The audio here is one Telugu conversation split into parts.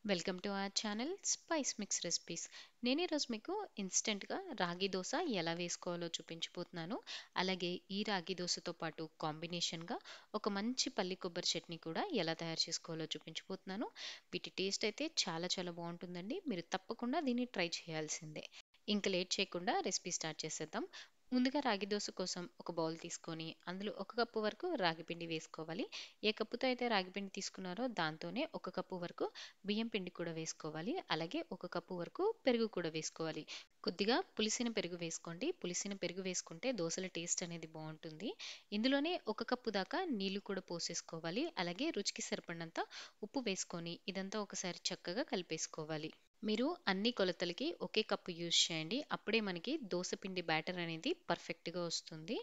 Welcome to our channel spice mix recipes. నేను ఈరోజు మీకు ఇన్స్టెంట్గా రాగి దోశ ఎలా వేసుకోవాలో చూపించబోతున్నాను. అలాగే ఈ రాగి దోశతో పాటు కాంబినేషన్గా ఒక మంచి పల్లి కొబ్బరి చట్నీ కూడా ఎలా తయారు చేసుకోవాలో చూపించబోతున్నాను. వీటి టేస్ట్ అయితే చాలా చాలా బాగుంటుందండి. మీరు తప్పకుండా దీన్ని ట్రై చేయాల్సిందే. ఇంకా లేట్ చేయకుండా రెసిపీ స్టార్ట్ చేసేద్దాం. ముందుగా రాగి దోశ కోసం ఒక బౌల్ తీసుకొని అందులో ఒక కప్పు వరకు రాగి పిండి వేసుకోవాలి. ఏ కప్పుతో అయితే రాగి పిండి తీసుకున్నారో దాంతోనే ఒక కప్పు వరకు బియ్యం పిండి కూడా వేసుకోవాలి. అలాగే ఒక కప్పు వరకు పెరుగు కూడా వేసుకోవాలి. కొద్దిగా పులిసిన పెరుగు వేసుకోండి. పులిసిన పెరుగు వేసుకుంటే దోసల టేస్ట్ అనేది బాగుంటుంది. ఇందులోనే ఒక కప్పు దాకా నీళ్లు కూడా పోసేసుకోవాలి. అలాగే రుచికి సరిపడినంత ఉప్పు వేసుకొని ఇదంతా ఒకసారి చక్కగా కలిపేసుకోవాలి. మీరు అన్ని కొలతలకి ఒకే కప్పు యూజ్ చేయండి. అప్పుడే మనకి దోస పిండి బ్యాటర్ అనేది పర్ఫెక్ట్గా వస్తుంది.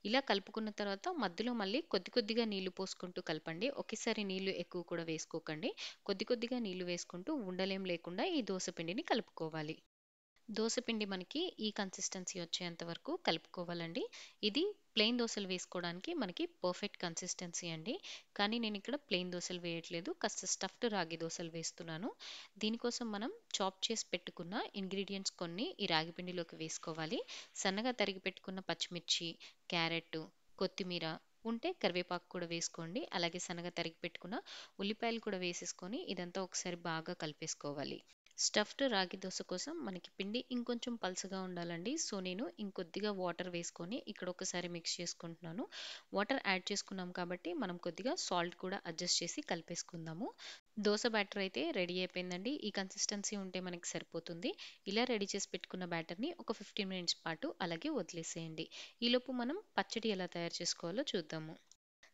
ఇలా కలుపుకున్న తర్వాత మధ్యలో మళ్ళీ కొద్ది కొద్దిగా నీళ్లు పోసుకుంటూ కలపండి. ఒకేసారి నీళ్లు ఎక్కువ కూడా వేసుకోకండి. కొద్ది కొద్దిగా నీళ్లు వేసుకుంటూ ఉండలేం లేకుండా ఈ దోస పిండిని కలుపుకోవాలి. దోస పిండి మనకి ఈ కన్సిస్టెన్సీ వచ్చేంత వరకు కలుపుకోవాలండి. ఇది ప్లెయిన్ దోసలు వేసుకోవడానికి మనకి పర్ఫెక్ట్ కన్సిస్టెన్సీ అండి. కానీ నేను ఇక్కడ ప్లెయిన్ దోసలు వేయట్లేదు. కాస్త స్టఫ్డ్ రాగి దోసలు వేస్తున్నాను. దీనికోసం మనం చాప్ చేసి పెట్టుకున్న ఇంగ్రీడియంట్స్ కొన్ని ఈ రాగి పిండిలోకి వేసుకోవాలి. సన్నగా తరిగి పెట్టుకున్న పచ్చిమిర్చి, క్యారెట్, కొత్తిమీర, ఉంటే కరివేపాకు కూడా వేసుకోండి. అలాగే సన్నగా తరిగి పెట్టుకున్న ఉల్లిపాయలు కూడా వేసేసుకొని ఇదంతా ఒకసారి బాగా కలిపేసుకోవాలి. స్టఫ్డ్ రాగి దోస కోసం మనకి పిండి ఇంకొంచెం పలుచగా ఉండాలండి. సో నేను ఇంకొద్దిగా వాటర్ వేసుకొని ఇక్కడ ఒకసారి మిక్స్ చేసుకుంటున్నాను. వాటర్ యాడ్ చేసుకున్నాం కాబట్టి మనం కొద్దిగా సాల్ట్ కూడా అడ్జస్ట్ చేసి కలిపేసుకుందాము. దోస బ్యాటర్ అయితే రెడీ అయిపోయిందండి. ఈ కన్సిస్టెన్సీ ఉంటే మనకి సరిపోతుంది. ఇలా రెడీ చేసి పెట్టుకున్న బ్యాటర్ని ఒక 15 మినిట్స్ పాటు అలాగే వదిలేసేయండి. ఈలోపు మనం పచ్చడి ఎలా తయారు చేసుకోవాలో చూద్దాము.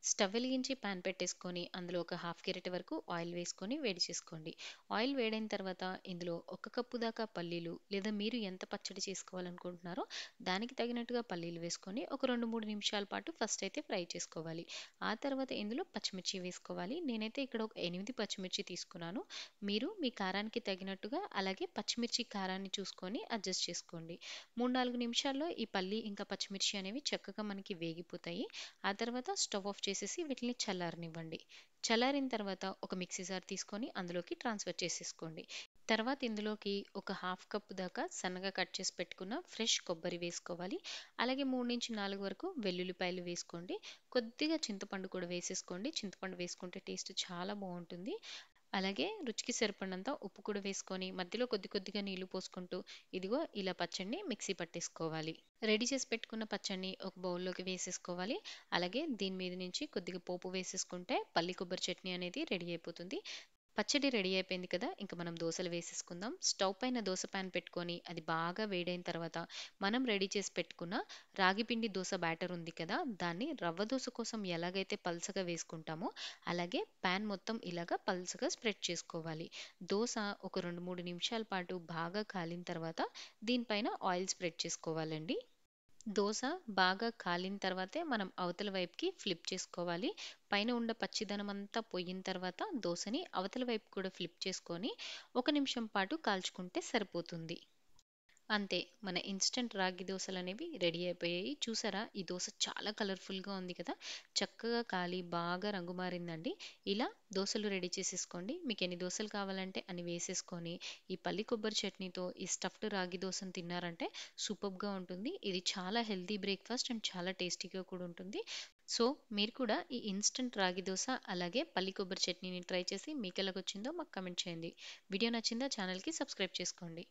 స్టవ్ వెలిగించి పాన్ పెట్టేసుకొని అందులో ఒక హాఫ్ గెరిటె వరకు ఆయిల్ వేసుకొని వేడి చేసుకోండి. ఆయిల్ వేడైన తర్వాత ఇందులో ఒక కప్పు దాకా పల్లీలు, లేదా మీరు ఎంత పచ్చడి చేసుకోవాలనుకుంటున్నారో దానికి తగినట్టుగా పల్లీలు వేసుకొని ఒక 2-3 నిమిషాల పాటు ఫస్ట్ అయితే ఫ్రై చేసుకోవాలి. ఆ తర్వాత ఇందులో పచ్చిమిర్చి వేసుకోవాలి. నేనైతే ఇక్కడ ఒక 8 పచ్చిమిర్చి తీసుకున్నాను. మీరు మీ కారానికి తగినట్టుగా అలాగే పచ్చిమిర్చి కారాన్ని చూసుకొని అడ్జస్ట్ చేసుకోండి. 3-4 నిమిషాల్లో ఈ పల్లి ఇంకా పచ్చిమిర్చి అనేవి చక్కగా మనకి వేగిపోతాయి. ఆ తర్వాత స్టవ్ ఆఫ్ చేసేసి వీటిని చల్లారనివ్వండి. చల్లారిన తర్వాత ఒక మిక్సీ జార్ తీసుకొని అందులోకి ట్రాన్స్ఫర్ చేసేసుకోండి. తర్వాత ఇందులోకి ఒక హాఫ్ కప్ దాకా సన్నగా కట్ చేసి పెట్టుకున్న ఫ్రెష్ కొబ్బరి వేసుకోవాలి. అలాగే 3-4 వరకు వెల్లుల్లిపాయలు వేసుకోండి. కొద్దిగా చింతపండు కూడా వేసేసుకోండి. చింతపండు వేసుకుంటే టేస్ట్ చాలా బాగుంటుంది. అలాగే రుచికి సరిపడినంత ఉప్పు కూడా వేసుకొని మధ్యలో కొద్ది కొద్దిగా నీళ్లు పోసుకుంటూ ఇదిగో ఇలా పచ్చడిని మిక్సీ పట్టేసుకోవాలి. రెడీ చేసి పెట్టుకున్న పచ్చడిని ఒక బౌల్లోకి వేసేసుకోవాలి. అలాగే దీని మీద నుంచి కొద్దిగా పోపు వేసేసుకుంటే పల్లి కొబ్బరి చట్నీ అనేది రెడీ అయిపోతుంది. పచ్చడి రెడీ అయిపోయింది కదా! ఇంక మనం దోసలు వేసేసుకుందాం. స్టవ్ పైన దోస పాన్ పెట్టుకొని అది బాగా వేడైన తర్వాత మనం రెడీ చేసి పెట్టుకున్న రాగి పిండి దోస బ్యాటర్ ఉంది కదా! దాన్ని రవ్వ దోస కోసం ఎలాగైతే పల్చగా వేసుకుంటామో అలాగే పాన్ మొత్తం ఇలాగా పల్చగా స్ప్రెడ్ చేసుకోవాలి. దోస ఒక 2-3 నిమిషాల పాటు బాగా కాలిన తర్వాత దీనిపైన ఆయిల్ స్ప్రెడ్ చేసుకోవాలండి. దోస బాగా కాలిన తర్వాతే మనం అవతల వైపుకి ఫ్లిప్ చేసుకోవాలి. పైన ఉన్న పచ్చిదనమంతా పోయిన తర్వాత దోసని అవతల వైపు కూడా ఫ్లిప్ చేసుకొని 1 నిమిషం పాటు కాల్చుకుంటే సరిపోతుంది. అంతే, మన ఇన్‌స్టంట్ రాగి దోసలనేవి రెడీ అయిపోయాయి. చూసారా? ఈ దోస చాలా కలర్‌ఫుల్‌గా ఉంది కదా! చక్కగా కాలి బాగా రంగు మారిందండి. ఇలా దోసలు రెడీ చేసేసుకోండి. మీకెన్ని దోసలు కావాలంటే అన్ని వేసేసుకొని, ఈ పల్లి కొబ్బరి చట్నీతో ఈ స్టఫ్డ్ రాగి దోసని తిన్నారంటే సూపర్బ్‌గా ఉంటుంది. ఇది చాలా హెల్తీ బ్రేక్‌ఫాస్ట్ అండ్ చాలా టేస్టీగా కూడా ఉంటుంది. సో, మీరు కూడా ఈ ఇన్‌స్టంట్ రాగి దోస అలాగే పల్లి కొబ్బరి చట్నీని ట్రై చేసి మీకెలాగొచ్చిందో మాకు కామెంట్ చేయండి. వీడియో నచ్చిందా? ఛానల్‌కి సబ్స్క్రైబ్ చేసుకోండి.